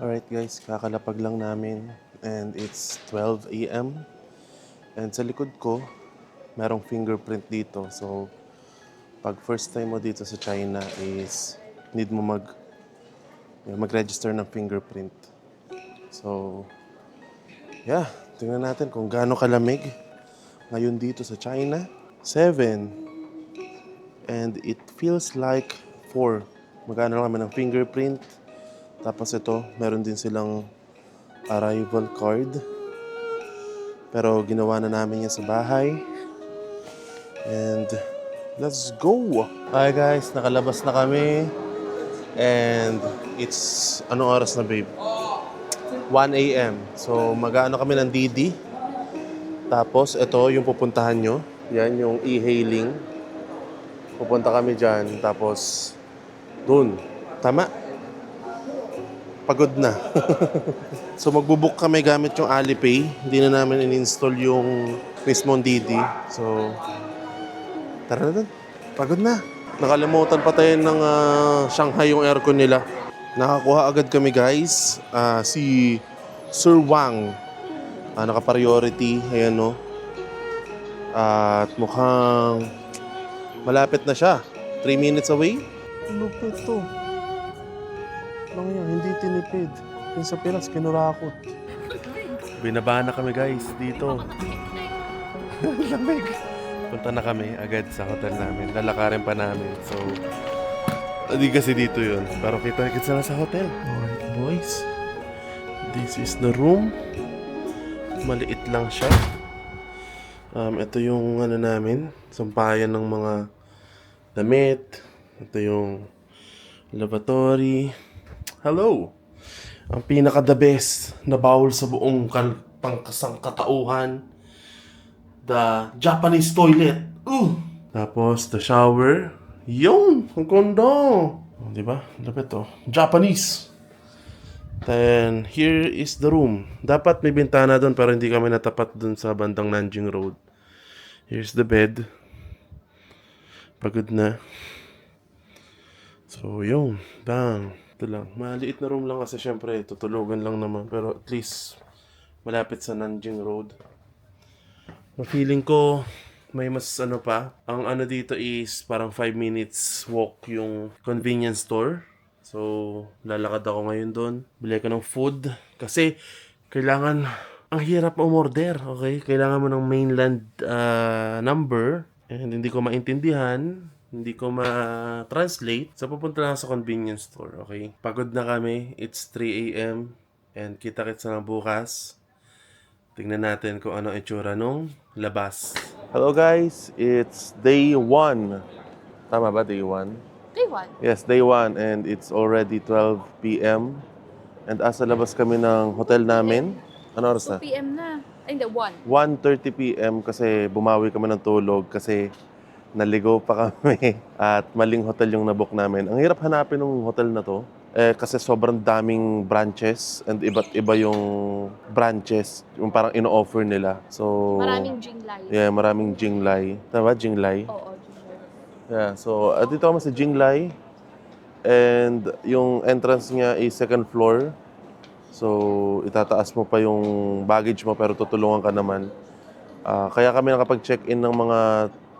Alright guys, kakalapag lang namin and it's 12 a.m. And sa likod ko, merong fingerprint dito. So, pag first time mo dito sa China is need mo mag-register ng fingerprint. So, yeah, tingnan natin kung gaano kalamig ngayon dito sa China. 7 and it feels like 4. Magkano lang kami ng fingerprint. Tapos ito, meron din silang arrival card. Pero ginawa na namin yan sa bahay. And let's go! Hi guys, nakalabas na kami. And it's, anong oras na babe? 1 a.m. So mag-ano kami ng Didi. Tapos ito yung pupuntahan nyo. Yan yung e-hailing. Pupunta kami dyan. Tapos dun. Tama? Pagod na. So magbubook kami gamit yung Alipay. Hindi na namin in-install yung mismong Didi. So tara na dun. Pagod na. Nakalimutan pa tayo ng Shanghai yung aircon nila. Nakakuha agad kami guys. Si Sir Wang. Naka-priority. Ayan no. At mukhang malapit na siya. 3 minutes away. Lupit to. Lang yan, hindi tinipid. Yung sa Pinas, kinurakot. Binaba na kami guys dito. Lamig. Punta na kami agad sa hotel namin. Lalakarin pa namin. So, hindi kasi dito yun. Pero kita-kits na sa hotel. Alright boys. This is the room. Maliit lang siya. Ito yung ano namin. Sampayan ng mga damit. Ito yung lavatory. Hello! Ang pinaka-the best na bawal sa buong pangkasangkatauhan. The Japanese toilet. Tapos, the shower. Yung! Ang kondo! Diba? Lapit to. Japanese! Then, here is the room. Dapat may bintana doon pero hindi kami natapat doon sa bandang Nanjing Road. Here's the bed. Pagod na. So, yun. Bang. Ito lang. Maliit na room lang kasi syempre tutulugan lang naman. Pero at least malapit sa Nanjing Road. Feeling ko may mas ano pa. Ang ano dito is parang 5 minutes walk yung convenience store. So, lalakad ako ngayon doon. Bili ko ng food. Kasi kailangan, ang hirap umorder. Okay? Kailangan mo ng mainland number. And hindi ko maintindihan. Hindi ko ma-translate. So, pupunta lang sa convenience store. Okay? Pagod na kami. It's 3 a.m. And kita-kits na lang bukas. Tingnan natin kung ano itsura nung labas. Hello guys, it's day 1. Tama ba, day 1? Day 1. Yes, day 1 and it's already 12 p.m. And asa labas kami ng hotel namin. Ano oras na? 2 p.m. na. Ay, hindi, 1. 1:30 p.m. kasi bumawi kami ng tulog kasi naligo pa kami at maling hotel yung nabook namin. Ang hirap hanapin ng hotel na to. Kasi sobrang daming branches and iba't iba yung branches, yung parang ino-offer nila. So, Maraming Jinglai. yeah, maraming Jinglai. Tama, Jinglai? Oo, Jinglai. Yeah, so dito kami sa Jinglai and yung entrance niya is second floor. So, itataas mo pa yung baggage mo pero tutulungan ka naman. Kaya kami nakapag-check-in ng mga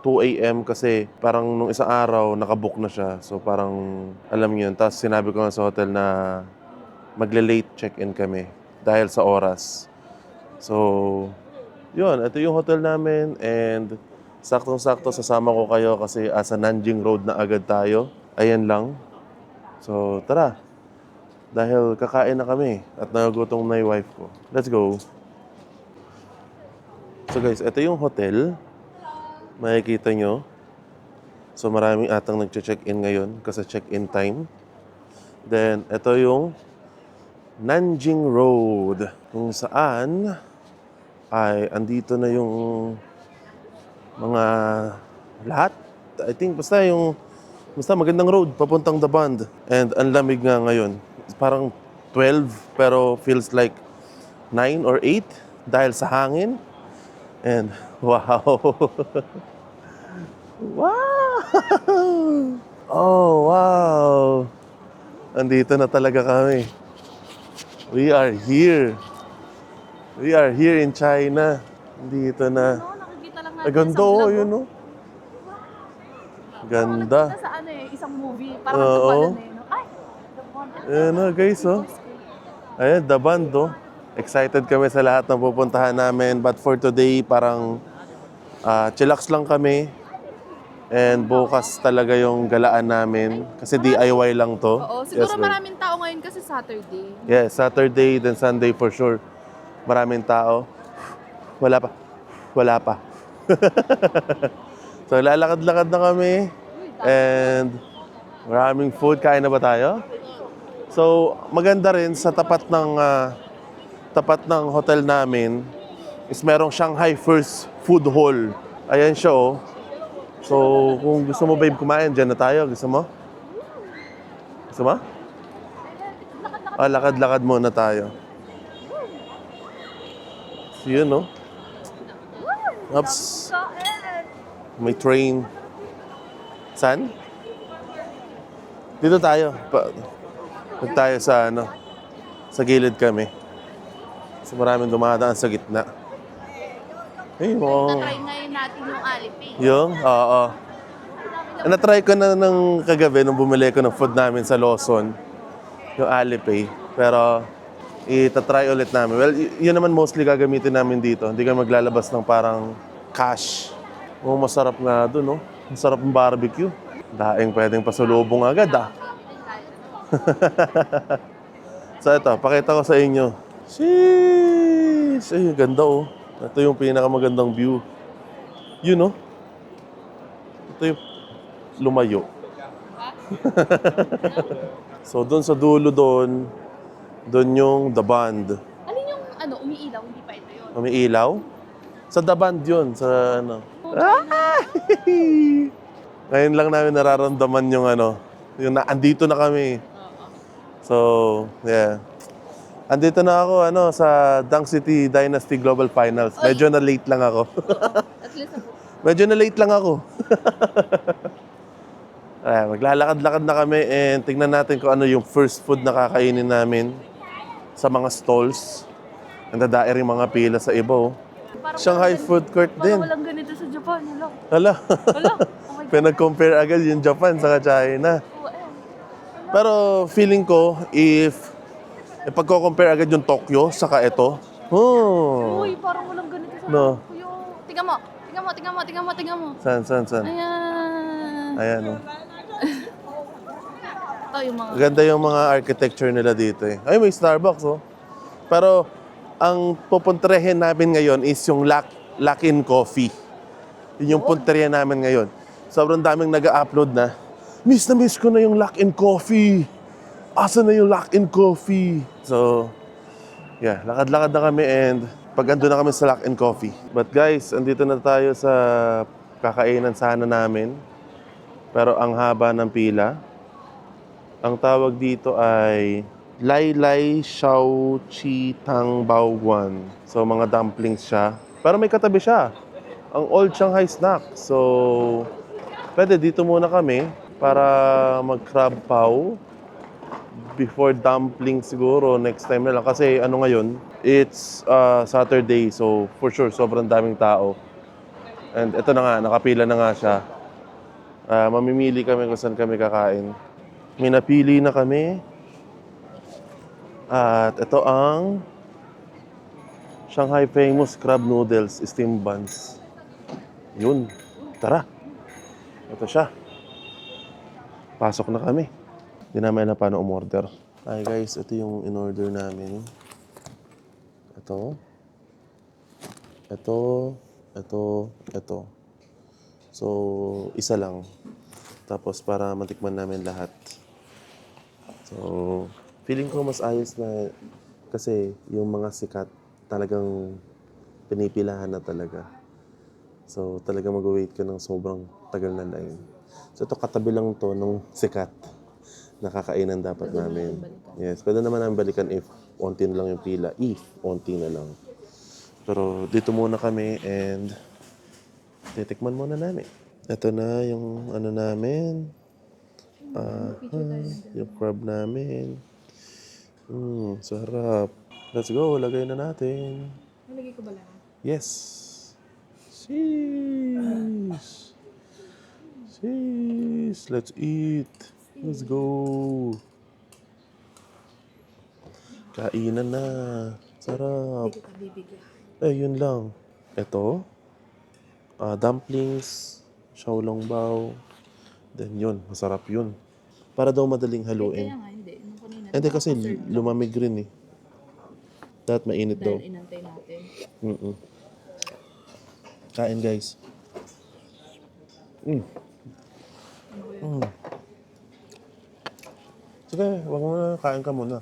2 a.m. kasi parang nung isang araw nakabook na siya. So parang alam niyo yun. Tapos sinabi ko nga sa hotel na magle-late check-in kami dahil sa oras. So, yun. Ito yung hotel namin and saktong-sakto sasama ko kayo kasi asa Nanjing Road na agad tayo. Ayan lang. So, tara. Dahil kakain na kami at nagugutom na yung wife ko. Let's go. So guys, ito yung hotel. Makikita nyo. So maraming atang nagche-check-in ngayon kasi check-in time. Then, ito yung Nanjing Road. Kung saan ay andito na yung mga lahat. I think basta magandang road papuntang The Bund. And ang lamig nga ngayon. Parang 12 pero feels like 9 or 8 dahil sa hangin. And wow. Wow! Oh, wow! Andito na talaga kami. We are here. We are here in China. Dito na. No, nakikita lang natin Ang ganda sa oh, vlog. yun oh. Ganda. Nakikita sa ano eh, isang movie. Parang Oo. tumalon eh. No? Ay, the one. Ayan na guys oh. Ayan, the band oh. Excited kami sa lahat ng pupuntahan namin. But for today, parang chillax lang kami. And bukas talaga yung galaan namin. Kasi DIY lang to. Oo, siguro Yes, babe. maraming tao ngayon kasi Saturday. Yes, Saturday then Sunday for sure. Maraming tao. Wala pa. Wala pa. So lalakad-lakad na kami. And maraming food. Kain na ba tayo? So maganda rin sa tapat ng hotel namin is merong Shanghai First Food Hall. Ayan siya oh. So kung gusto mo babe kumain, dyan na tayo. Gusto mo? Gusto mo? Lakad-lakad muna tayo. So yun no. Ups. May train. Saan? Dito tayo. Pag tayo sa sa gilid kami. So maraming dumadaan sa gitna. Hey, wow. Try ngayon natin yung Alipay. Yung? Oo. Na-try ko na ng kagabi nung bumili ko ng food namin sa Lawson. Yung Alipay. Pero itatry ulit namin. Well, yun naman mostly gagamitin namin dito. Hindi ka maglalabas ng parang cash. Oh, masarap nga doon, no? Masarap ng barbecue. Daing pwedeng pasulubong agad, ah. So ito, pakita ko sa inyo. Sheesh! Ay, ganda, oh. Ito yung pinakamagandang view. Yun, no? Ito yung lumayo. So, doon sa dulo doon yung The Band. Alin yung umiilaw, hindi pa ito yun. Umiilaw? Sa The Band yun, sa Ngayon lang namin nararamdaman yung yung andito na kami. So, yeah. Andito na ako sa Dunk City Dynasty Global Finals. Medyo na late lang ako. At least Medyo na late lang ako. Ay, maglalakad-lakad na kami and tingnan natin kung ano yung first food na kakainin namin sa mga stalls. Ang dadaering mga pila sa iba, oh. Shanghai food court din. Parang walang ganito sa Japan. Hello. Hala. Hello. Oh my God. Pinag-compare agad yung Japan sa China. Pero feeling ko, if ipagko-compare agad yung Tokyo saka ito, Uy, parang walang ganito sa No. Tokyo. Tingnan mo. Tingnan mo, tingnan mo, tingnan mo, tingnan mo. Saan? Ayan. Ayan, oh. Ito yung mga... Ganda yung mga architecture nila dito eh. Ay, may Starbucks, oh. Pero, ang pupuntahin namin ngayon is yung Lock-in Coffee. Yun yung punteriya namin ngayon. Sobrang daming nag-upload na. Miss na miss ko na yung Lock-in Coffee. Asa na yung Lock-in Coffee? So, yeah, lakad-lakad na kami and pag ando na kami sa Lock-in Coffee. But guys, andito na tayo sa kakainan sana namin. Pero ang haba ng pila. Ang tawag dito ay Lai Lai Xiao Chi Tang Bao Guan. So, mga dumplings siya. Pero may katabi siya. Ang Old Shanghai Snack. So, pwede dito muna kami para mag-crab pao. Before dumpling siguro, next time na lang. Kasi ngayon, it's Saturday. So, for sure, sobrang daming tao. And ito na nga, nakapila na nga siya. Mamimili kami kung saan kami kakain. May napili na kami. At ito ang Shanghai famous crab noodles, steamed buns. Yun. Tara. Ito siya. Pasok na kami. Hindi namin alam paano umorder. Hi guys, ito yung in-order namin. Ito. So, isa lang. Tapos para matikman namin lahat. So, feeling ko mas ayos na kasi yung mga sikat talagang pinipilahan na talaga. So, talagang mag-wait ka ng sobrang tagal na line. So, ito katabi lang to nung sikat. Nakakainan dapat namin. Yes, pwede naman namin balikan if onti na lang yung pila. If onti na lang. Pero dito muna kami and titikman muna namin. Ito na yung namin. Yung crab namin. Sarap. Let's go, lagay na natin. Nalagay ko ba lang? Yes. Sheesh. Sheesh. Let's eat. Let's go. Kainan na. Sarap. Hindi kita bibigyan. Yun lang. Ito. Dumplings. Xiaolongbao. Then yun. Masarap yun. Para daw madaling haluin. Kaya nga, hindi. Nung kanina. Hindi kasi lumamig rin eh. Dapat mainit daw. Dahil inantay natin. Kain guys. Sige, wag mo na. Kain ka muna.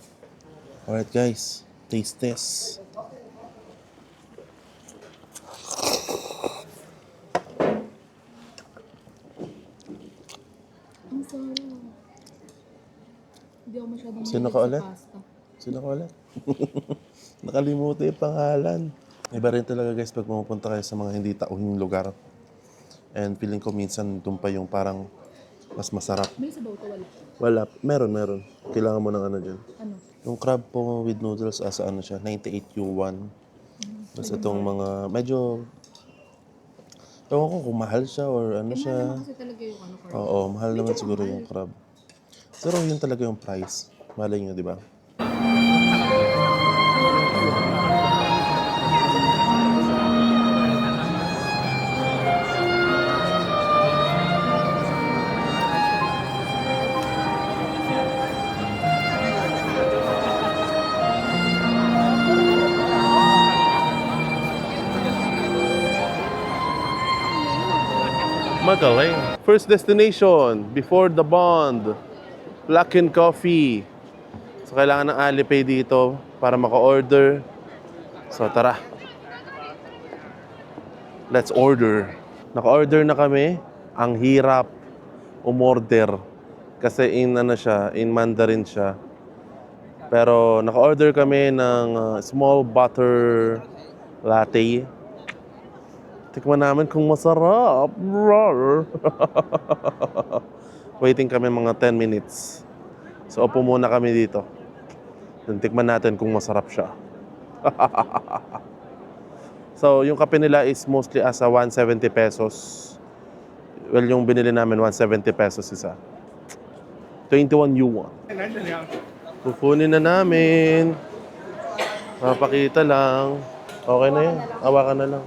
Alright guys. Taste test. Ang sarap. Hindi ako masyadong Sino mahilig ka sa ulit? pasta. Sino ka ulit? Nakalimutan yung pangalan. Iba rin talaga guys pag pumupunta kayo sa mga hindi tauhing lugar. And feeling ko minsan doon pa yung parang mas masarap. May sabaw to wala. Wala. Meron. Kailangan mo ng ano dyan. Ano? Yung crab po with noodles asa ano siya, 98 yuan. Tapos itong mga medyo ewan ko kung mahal siya or ano Mahal siya. naman kasi talaga yung ano. Oo, mahal naman siguro yung crab. Pero yun talaga yung price. Malay nyo, di ba? Magaling. First destination, before the bond. Luckin Coffee. So, kailangan ng Alipay dito para maka-order. So, tara. Let's order. Naka-order na kami. Ang hirap umorder. Kasi in Mandarin siya. Pero naka-order kami ng small butter latte. Tikman namin kung masarap. Rawr. Waiting kami mga 10 minutes. So, upo muna kami dito. Then, tikman natin kung masarap siya. So, yung kape nila is mostly asa 170 pesos. Well, yung binili namin 170 pesos isa. 21 yuan. Kukunin na namin. Papakita lang. Okay na yan. Awakan na lang.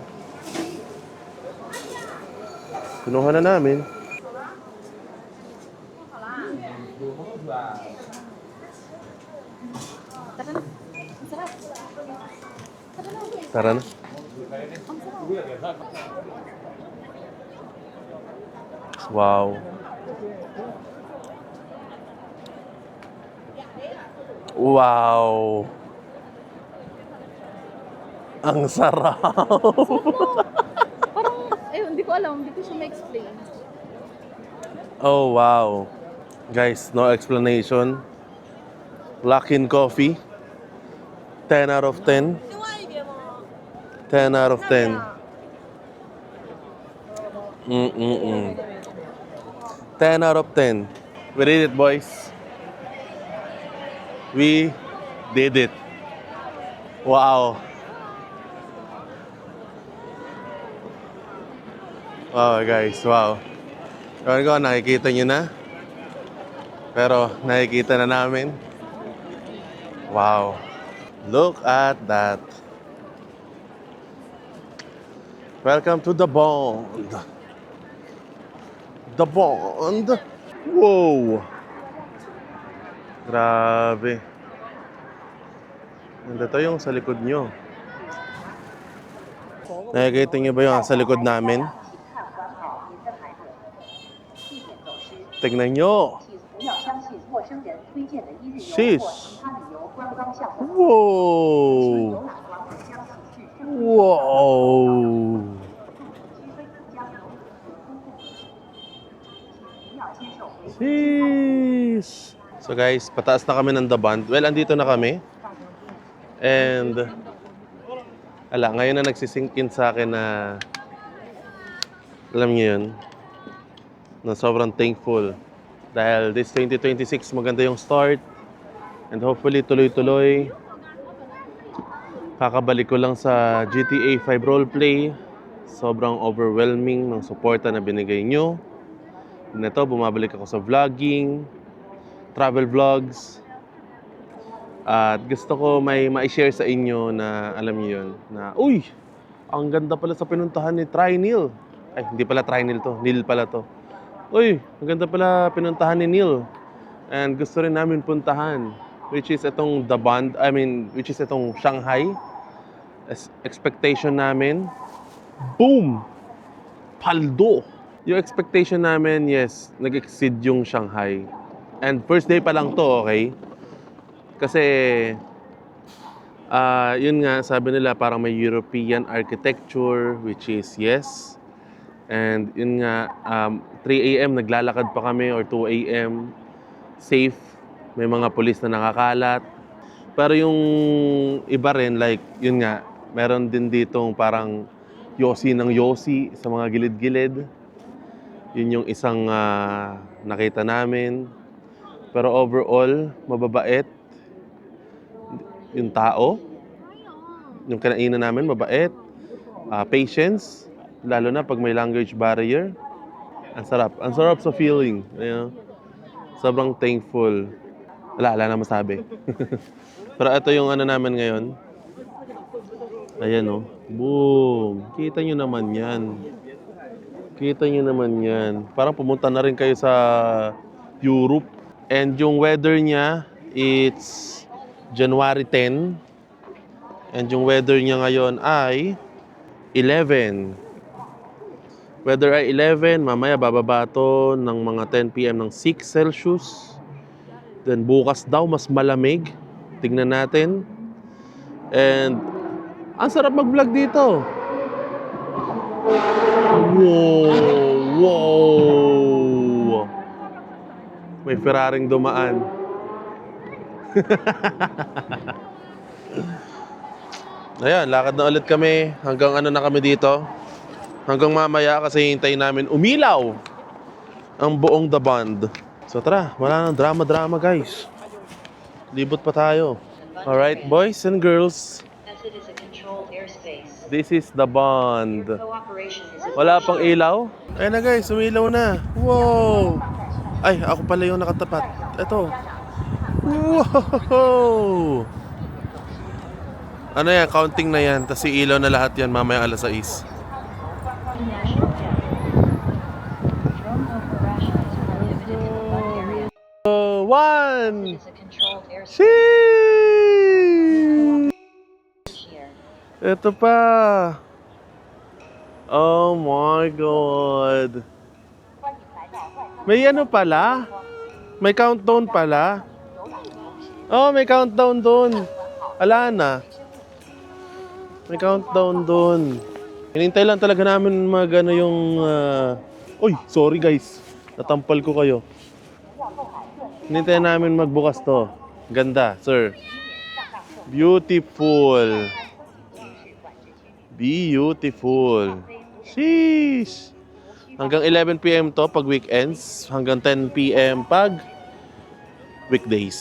Kinuha na namin. Tara na. Ang sarap. Tara na. Wow. Wow. Ang sarap. Parang, ayun, hindi ko alam. Hindi ko siya ma-explain. Oh, wow. Guys, no explanation. Luckin Coffee. 10 out of 10. 10 out of 10. 10 out of 10. We did it, boys. We did it. Wow. Wow, guys. Wow. Ewan ko, nakikita nyo na. Pero nakikita na namin. Wow. Look at that. Welcome to the Bond. The Bond. Wow. Grabe. Nandito yung sa likod nyo. Nakikita nyo ba yung sa likod namin? Tignan nyo. Sheesh. Wow. Wow. Sheesh. So guys, pataas na kami ng The Bond. Well, andito na kami. And ngayon na nagsisink in sa akin na alam niyo yun, na sobrang thankful. Dahil this 2026, maganda yung start. And hopefully tuloy-tuloy. Kakabalik ko lang sa GTA 5 roleplay. Sobrang overwhelming ng suporta na binigay nyo. Neto, bumabalik ako sa vlogging, travel vlogs. At gusto ko may ma-share sa inyo na alam niyo yun, na uy, ang ganda pala sa pinuntahan ni Trinil. Ay, hindi pala Trinil to, Neil pala to. Uy, ang ganda pala pinuntahan ni Neil. And gusto rin namin puntahan, which is itong which is itong Shanghai. Expectation namin, boom! Paldo! Yung expectation namin, yes, nag-exceed yung Shanghai. And first day pa lang to, okay? Kasi, yun nga, sabi nila parang may European architecture, which is yes. And yun nga, 3 a.m. naglalakad pa kami or 2 a.m. Safe. May mga pulis na nakakalat. Pero yung iba rin, like, yun nga, meron din ditong parang yosi ng yosi sa mga gilid-gilid. Yun yung isang nakita namin. Pero overall, mababait. Yung tao, yung kinainan namin, mabait. Patience, lalo na pag may language barrier. Ang sarap. Ang sarap sa feeling. You know? Sobrang thankful. Wala na masabi. Pero ito yung ano namin ngayon. Ayan o. Boom! Kita nyo naman yan. Kita nyo naman yan. Parang pumunta na rin kayo sa Europe. And yung weather niya, it's January 10. And yung weather niya ngayon ay 11. Weather ay 11. Mamaya bababa to ng mga 10 p.m. ng 6 Celsius. Then bukas daw mas malamig. Tignan natin. And ang sarap mag-vlog dito. Wow! Wow! May Ferraring dumaan. Ayan, lakad na ulit kami. Hanggang ano na kami dito. Hanggang mamaya kasi hintayin namin umilaw ang buong The Bond. So tara, wala nang drama-drama guys. Libot pa tayo. Alright, boys and girls. This is The Bond. Wala pang ilaw? Ayan na guys, umilaw na. Wow! Ay, ako pala yung nakatapat. Ito. Wow! Ano yan, counting na yan. Tapos ilaw na lahat yan mamaya alas 6. One! Sheesh! Ito pa. Oh my God. May ano pala? May countdown pala? Oh, may countdown doon. Ala na. May countdown doon. Hinintay lang talaga namin mag ano yung... Uy, sorry guys. Natampal ko kayo. Hinintay namin magbukas to. Ganda, sir. Beautiful. Beautiful. Sheesh. Hanggang 11 p.m. to pag weekends. Hanggang 10 p.m. pag weekdays.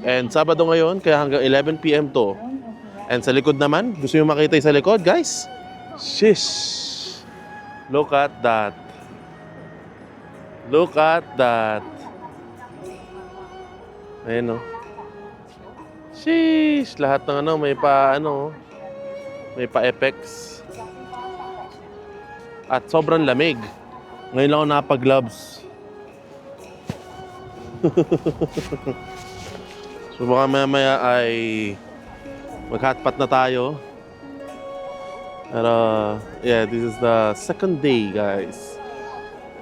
And Sabado ngayon, kaya hanggang 11 p.m. to. And sa likod naman, gusto nyo makita yung sa likod, guys? Sheesh. Look at that. Look at that. Ayan o. Sheesh. Lahat ng ano, may pa ano, may pa-effects. At sobrang lamig. Ngayon lang ako nakapag-gloves. So baka mamaya ay mag-hotpot na tayo. Pero, yeah, this is the second day, guys.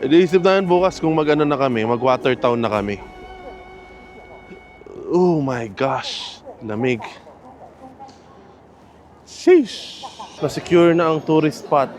Iisip namin bukas kung mag-ano na kami, mag-Watertown na kami. Oh my gosh, lamig. Sheesh! Na-secure na ang tourist spot.